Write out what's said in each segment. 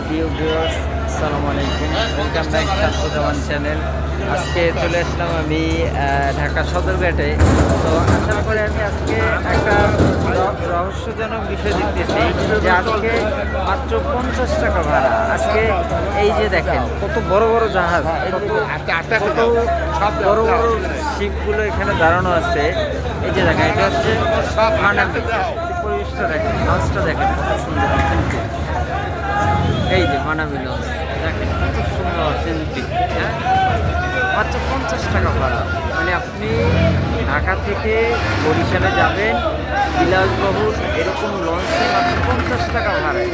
প্রিয় ভিউয়ার্স, আসসালামু আলাইকুম। Welcome back Shamsuzzaman channel. আজকে চলে আসলাম আমি ঢাকা সদরঘাটে। তো আসার পরে আমি আজকে একটা রহস্যজনক বিষয় দেখতেছি যে আজকে মাত্র 50 টাকা ভাড়া। আজকে এই যে দেখেন কত বড় বড় জাহাজ, কত বড় বড় শিপগুলো এখানে দাঁড়ানো আছে। এই যে দেখেন, এটা হচ্ছে মানামি। পরিবেশটা দেখেন, লঞ্চটা দেখেন কত সুন্দর অথেন্টিক। এই যে মানামি লঞ্চ দেখেন কত সুন্দর অথেন্টিক। হ্যাঁ, মাত্র 50 টাকা ভাড়া। মানে আপনি ঢাকা থেকে বরিশালে যাবেন বিলাসবহুল এরকম লঞ্চে মাত্র 50 টাকা ভাড়ায়।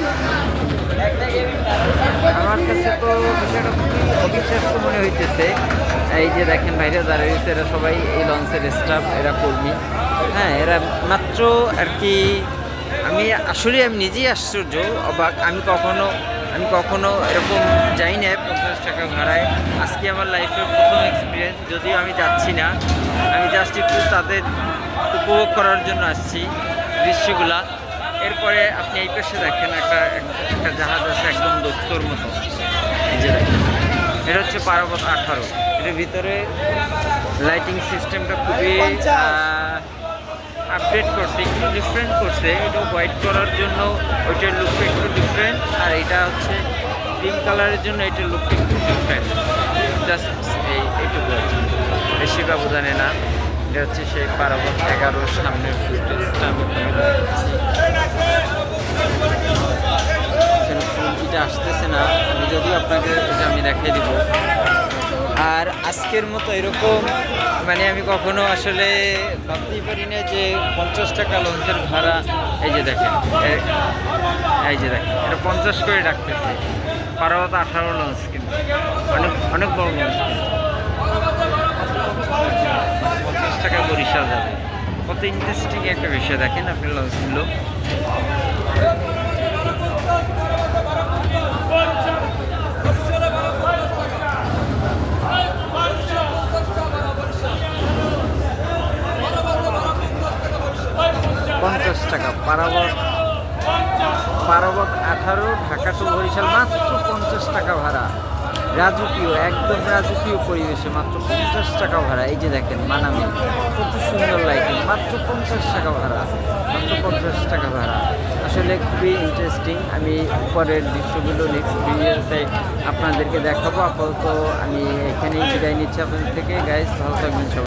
আমার কাছে তো বিষয়টা খুবই অবিশ্বাস্য মনে হইতেছে। এই যে দেখেন বাইরে দাঁড়িয়েছে, এরা সবাই এই লঞ্চের স্টাফ, এরা কর্মী। হ্যাঁ, এরা মাত্র আর কি, আমি নিজেই আশ্চর্য, অবাক। আমি কখনো এরকম যাই না 50 টাকা ভাড়ায়। আজকে আমার লাইফের প্রথম এক্সপিরিয়েন্স। যদিও আমি যাচ্ছি না, আমি জাস্ট একটু তাদের উপভোগ করার জন্য আসছি দৃশ্যগুলা। এরপরে আপনি এই পাশে দেখেন একটা একটা জাহাজ আছে একদম দোস্তর মতো। এই যে দেখেন, এটা হচ্ছে পারাবত 18। এটার ভিতরে লাইটিং সিস্টেমটা খুবই আপডেট করছে, একটু ডিফারেন্ট করছে। এটা হোয়াইট করার জন্য ওইটার লুকটা একটু ডিফারেন্ট, আর এটা হচ্ছে পিঙ্ক কালারের জন্য এটার লুকটা একটু ডিফারেন্ট। জাস্ট এইটুকু, বেশি ব্যবধানে না। এটা হচ্ছে সেই পারাবত 11 সামনের ফুটেজটা আমি ফুলকিটা আসতেছে না, আমি যদিও আপনাকে এটা আমি দেখিয়ে দিব। আর আজকের মতো এরকম মানে আমি কখনো আসলে ভাবতেই পারি না যে 50 টাকা লঞ্চের ভাড়া। এই যে দেখেন, এই যে দেখেন, এটা 50 করে রাখতেছে। পারাবত 18 লঞ্চ, কিন্তু অনেক অনেক বড় লঞ্চ। 50 টাকা বরিশাল যাবে, কত ইন্টারেস্টিং একটা বিষয়। দেখেন আপনি লঞ্চগুলো। টাকা পারাবত 18 ঢাকা টু বরিশাল মাত্র 50 টাকা ভাড়া। রাজকীয়, একদম রাজকীয় পরিবেশে মাত্র 50 টাকা ভাড়া। এই যে দেখেন মানামি, কত সুন্দর লাইটিং, মাত্র 50 টাকা ভাড়া, মাত্র 50 টাকা ভাড়া। আসলে খুবই ইন্টারেস্টিং। আমি উপরের দৃশ্যগুলো নেক্সট ভিডিওতে আপনাদেরকে দেখাবো। আপাতত আমি এখানেই বিদায় নিচ্ছি আপনাদের থেকে। গাইস, ভালো থাকবেন সবাই।